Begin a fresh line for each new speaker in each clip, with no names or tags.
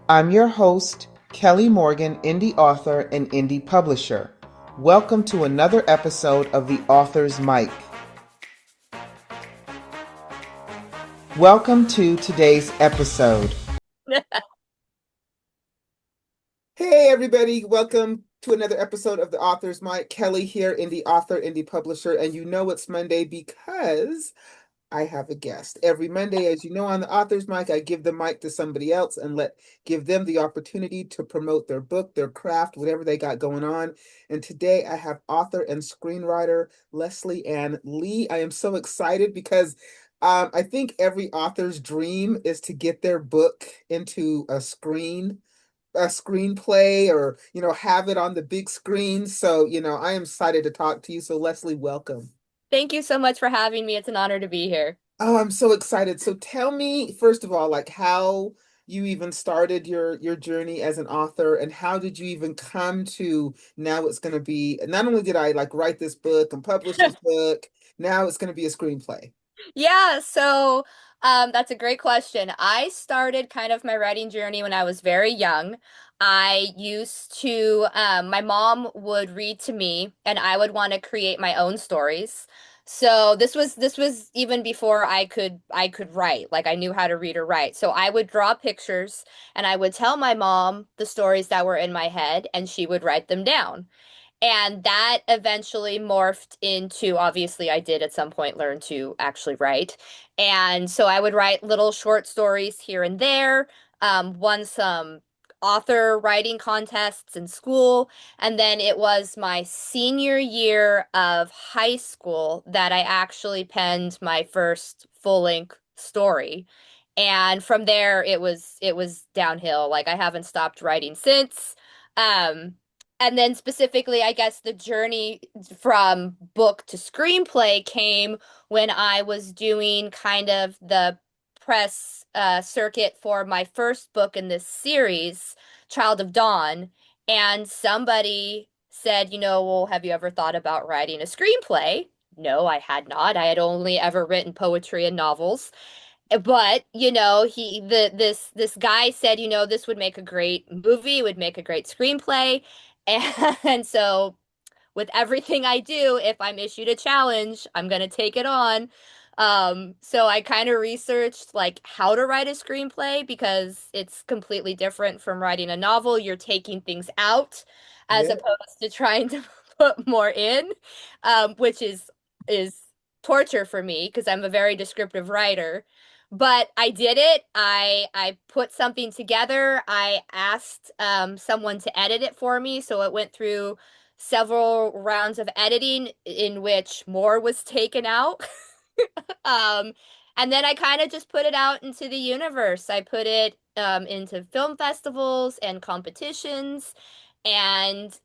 I'm your host, Kelly Morgan, indie author and indie publisher. Welcome to another episode of The Author's Mic. Welcome to today's episode. Hey, everybody. Welcome to another episode of The Author's Mic. Kelly here, indie author, indie publisher. And you know it's Monday because I have a guest. Every Monday, as you know, on the author's mic, I give the mic to somebody else and give them the opportunity to promote their book, their craft, whatever they got going on. And today I have author and screenwriter Leslie Ann Lee. I am so excited because I think every author's dream is to get their book into a screenplay or, have it on the big screen. So, I am excited to talk to you. So Leslie, welcome.
Thank you so much for having me. It's an honor to be here.
Oh, I'm so excited. So tell me, first of all, like how you even started your journey as an author and how did you even come to now it's going to be, not only did I like write this book and publish this book, now it's going to be a screenplay.
That's a great question. I started kind of my writing journey when I was very young. My mom would read to me and I would want to create my own stories. So this was even before I could write. Like I knew how to read or write. So I would draw pictures and I would tell my mom the stories that were in my head and she would write them down. And that eventually morphed into, obviously, I did at some point learn to actually write. And so I would write little short stories here and there, won some author writing contests in school. And then it was my senior year of high school that I actually penned my first full-length story. And from there, it was downhill. Like I haven't stopped writing since. Um, and then specifically, I guess the journey from book to screenplay came when I was doing kind of the press circuit for my first book in this series, Child of Dawn. And somebody said, well, have you ever thought about writing a screenplay? No, I had not. I had only ever written poetry and novels. But, this guy said, this would make a great movie, would make a great screenplay. And so with everything I do, if I'm issued a challenge, I'm gonna take it on. So I kind of researched like how to write a screenplay because it's completely different from writing a novel. You're taking things out as
Yeah.
opposed to trying to put more in, which is torture for me because I'm a very descriptive writer. But I did it. I put something together. I asked someone to edit it for me, so it went through several rounds of editing in which more was taken out. Um, and then I kind of just put it out into the universe. I put it into film festivals and competitions, and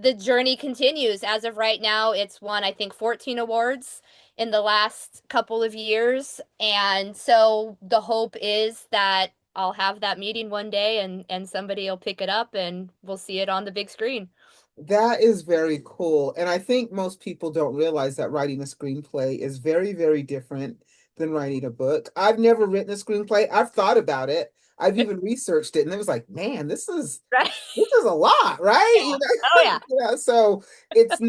the journey continues. As of right now, it's won, I think, 14 awards in the last couple of years. And so the hope is that I'll have that meeting one day and somebody will pick it up and we'll see it on the big screen.
That is very cool. And I think most people don't realize that writing a screenplay is very, very different than writing a book. I've never written a screenplay. I've thought about it. I've even researched it and it was like, man,
Right?
this is a lot, right?
Yeah. Oh yeah.
So it's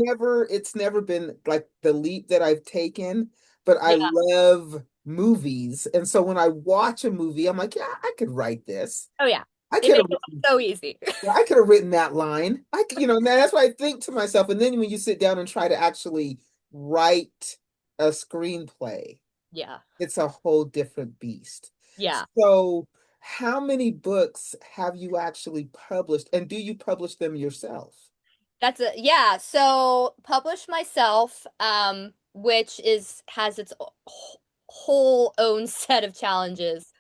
never been like the leap that I've taken, but I
Yeah.
love movies. And so when I watch a movie, I'm like, yeah, I could write this.
Oh yeah.
I
It
could
makes
have
it look so easy.
yeah, I could have written that line. and that's why I think to myself. And then when you sit down and try to actually write a screenplay,
Yeah.
it's a whole different beast.
Yeah.
So, how many books have you actually published, and do you publish them yourself?
Yeah. So publish myself, which is has its whole own set of challenges.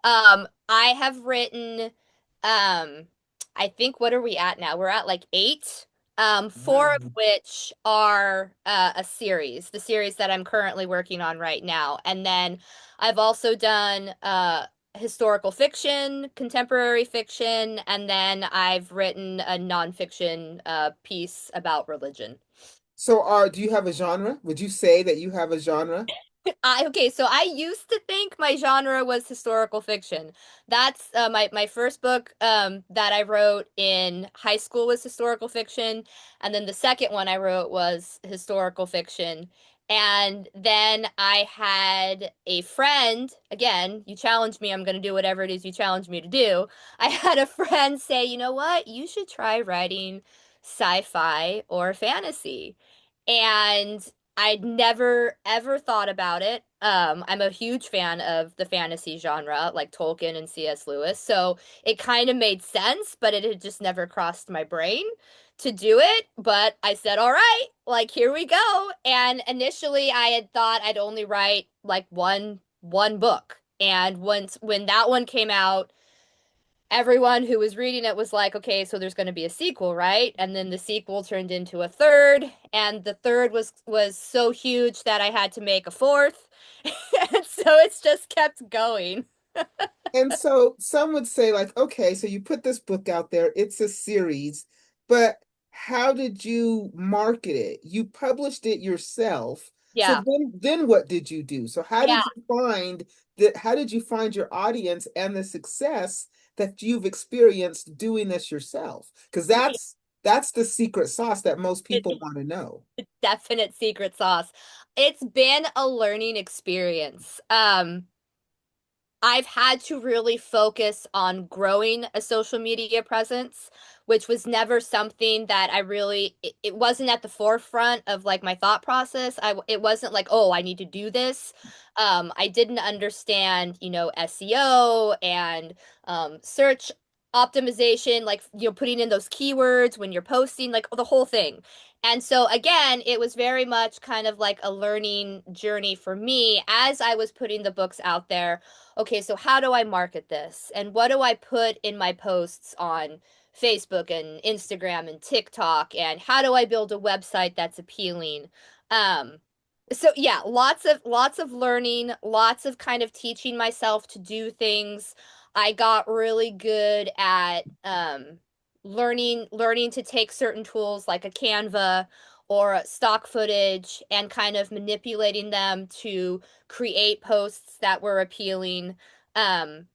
I have written, um, I think what are we at now? We're at like eight, four of
Wow.
which are a series, the series that I'm currently working on right now. And then I've also done historical fiction, contemporary fiction, and then I've written a nonfiction piece about religion.
So, do you have a genre? Would you say that you have a genre?
Okay, so I used to think my genre was historical fiction. That's my first book that I wrote in high school was historical fiction, and then the second one I wrote was historical fiction. And then I had a friend, again, you challenged me, I'm going to do whatever it is you challenged me to do. I had a friend say, "You know what? You should try writing sci-fi or fantasy." And I'd never ever thought about it. I'm a huge fan of the fantasy genre, like Tolkien and C.S. Lewis. So it kind of made sense, but it had just never crossed my brain to do it. But I said, all right, like here we go. And initially I had thought I'd only write like one book. And once when that one came out, everyone who was reading it was like, okay, so there's going to be a sequel, right? And then the sequel turned into a third, and the third was so huge that I had to make a fourth. And so it's just kept going.
And so some would say, like, okay, so you put this book out there, it's a series, but how did you market it? You published it yourself. So
Yeah.
then what did you do? So
Yeah.
how did you find your audience and the success that you've experienced doing this yourself? Because that's the secret sauce that most people
It's
want to know.
a definite secret sauce. It's been a learning experience. I've had to really focus on growing a social media presence, which was never something that it wasn't at the forefront of like my thought process. It wasn't like, oh, I need to do this. I didn't understand, SEO and search optimization, like, putting in those keywords when you're posting, like the whole thing. And so again, it was very much kind of like a learning journey for me as I was putting the books out there. Okay, so how do I market this? And what do I put in my posts on Facebook and Instagram and TikTok? And how do I build a website that's appealing? Um, so yeah, lots of learning, lots of kind of teaching myself to do things. I got really good at learning to take certain tools like a Canva or stock footage and kind of manipulating them to create posts that were appealing.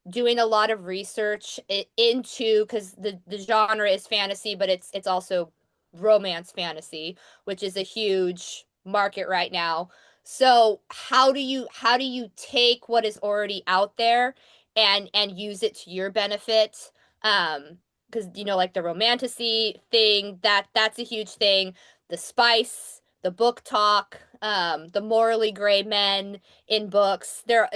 Doing a lot of research into because the genre is fantasy, but it's also romance fantasy, which is a huge market right now. So how do you take what is already out there and use it to your benefit? Because like the romantasy thing, that's a huge thing. The spice, the book talk, the morally gray men in books. They're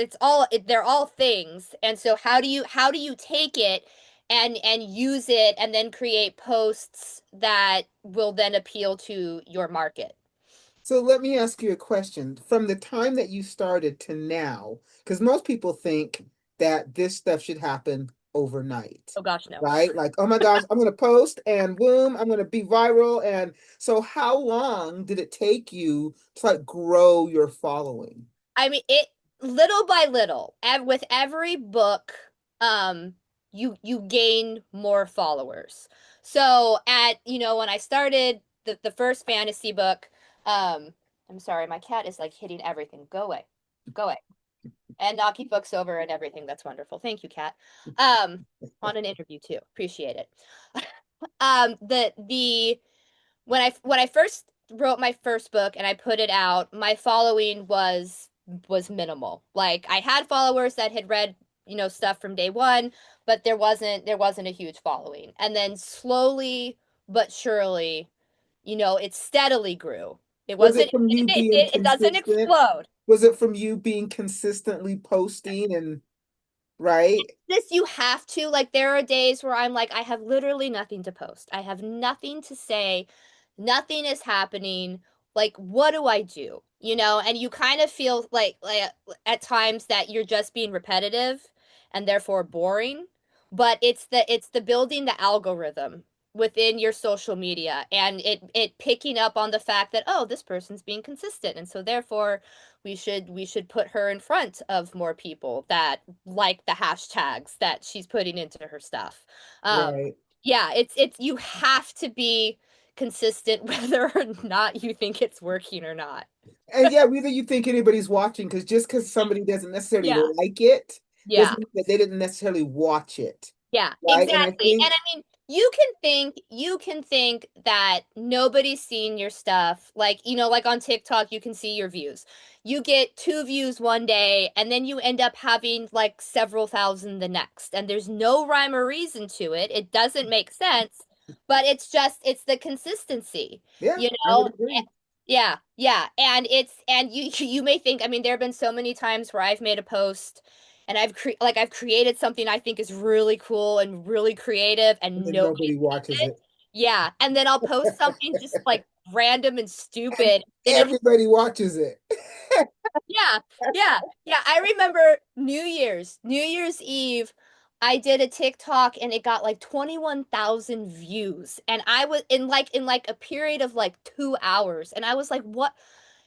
all things. And so how do you take it and use it and then create posts that will then appeal to your market?
So let me ask you a question. From the time that you started to now, because most people think that this stuff should happen overnight,
Oh gosh, no.
right? Like, oh my gosh, I'm going to post and boom, I'm going to be viral. And so how long did it take you to like grow your following?
I mean, it little by little, with every book, um, you gain more followers. So when I started the first fantasy book, um, I'm sorry, my cat is like hitting everything. Go away. Go away. And knocking books over and everything. That's wonderful. Thank you, cat. On an interview too. Appreciate it. The when I first wrote my first book and I put it out, my following was minimal. Like I had followers that had read, stuff from day one, but there wasn't a huge following. And then slowly but surely, it steadily grew. It
Was it
wasn't
from you being
it doesn't
consistent?
explode.
Was it from you being consistently posting and right?
This you have to like there are days where I'm like I have literally nothing to post. I have nothing to say. Nothing is happening. Like what do I do? And you kind of feel like at times that you're just being repetitive and therefore boring, but it's the building the algorithm within your social media and it picking up on the fact that oh, this person's being consistent and so therefore we should put her in front of more people that like the hashtags that she's putting into her stuff.
Right.
Yeah, it's you have to be consistent whether or not you think it's working or not.
And yeah, whether you think anybody's watching, because just because somebody doesn't necessarily
Yeah.
like it
Yeah.
doesn't mean that they didn't necessarily watch it,
Yeah,
right? And I
exactly. And
think,
I mean, you can think that nobody's seen your stuff. Like, like on TikTok, you can see your views. You get 2 views one day, and then you end up having like several thousand the next. And there's no rhyme or reason to it. It doesn't make sense, but it's the consistency,
yeah,
you
I would
know?
agree.
Yeah, yeah. And you may think, I mean, there have been so many times where I've made a post and I've created something I think is really cool and really creative
And
and
then
nobody
nobody watches
sees it.
it.
Yeah, and then I'll post something just like random and
And
stupid and it
everybody watches it.
yeah, yeah, yeah. I remember New Year's Eve, I did a TikTok and it got like 21,000 views. And I was in like a period of like 2 hours. And I was like, what?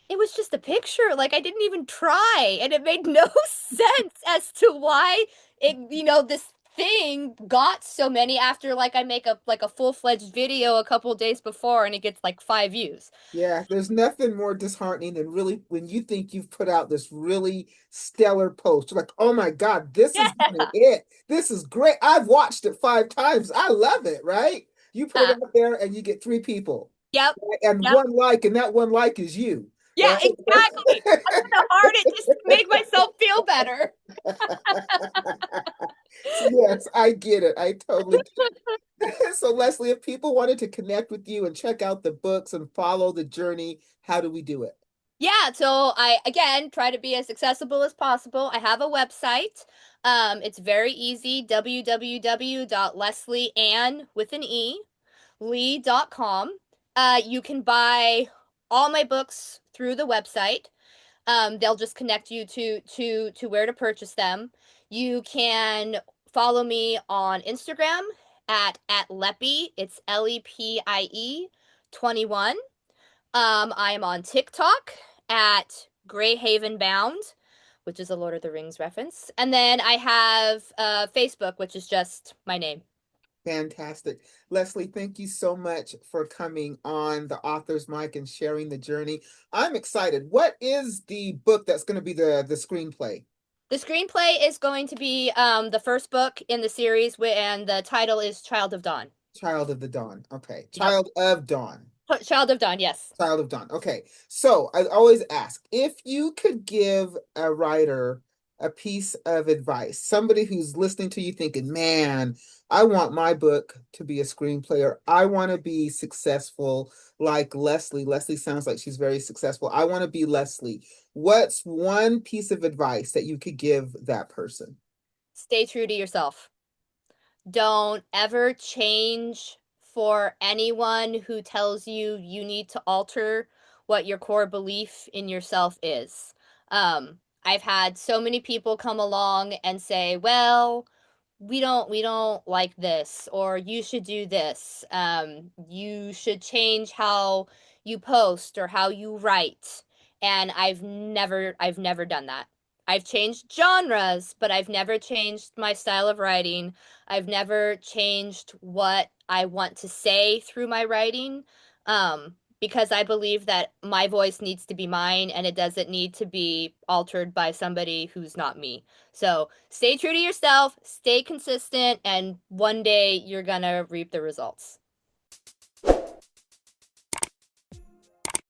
It was just a picture. Like I didn't even try. And it made no sense as to why this thing got so many after like I make a full-fledged video a couple days before and it gets like 5 views.
Yeah, there's nothing more disheartening than really when you think you've put out this really stellar post. You're like, oh my God, this is gonna
Yeah.
hit. This is great. I've watched it 5 times. I love it, right? You put it
Yeah.
out there and you get 3 people,
Yep.
right? And
Yep.
one like, and that one like is you,
Yeah,
right?
exactly. I'm gonna heart it just to make myself feel better.
So yes, I get it. I totally get it. So Leslie, if people wanted to connect with you and check out the books and follow the journey, how do we do it?
Yeah, so I again try to be as accessible as possible. I have a website. It's very easy, www.leslieann with an E, lee.com. You can buy all my books through the website. They'll just connect you to where to purchase them. You can follow me on Instagram at Lepie. It's Lepie 21. I am on TikTok at Greyhaven Bound, which is a Lord of the Rings reference. And then I have Facebook, which is just my name.
Fantastic. Leslie, thank you so much for coming on the author's mic and sharing the journey. I'm excited. What is the book that's going to be the screenplay?
The screenplay is going to be the first book in the series, and the title is Child of Dawn.
Child of the Dawn. Okay.
Yep.
Child of Dawn.
Child of Dawn, yes.
Child of Dawn. Okay. So I always ask if you could give a writer a piece of advice, somebody who's listening to you thinking, man, I want my book to be a screenplay, or I want to be successful like Leslie. Leslie sounds like she's very successful. I want to be Leslie. What's one piece of advice that you could give that person?
Stay true to yourself. Don't ever change for anyone who tells you you need to alter what your core belief in yourself is. I've had so many people come along and say, well, we don't like this, or you should do this. You should change how you post or how you write. And I've never done that. I've changed genres, but I've never changed my style of writing. I've never changed what I want to say through my writing. Because I believe that my voice needs to be mine and it doesn't need to be altered by somebody who's not me. So stay true to yourself, stay consistent, and one day you're gonna reap the results.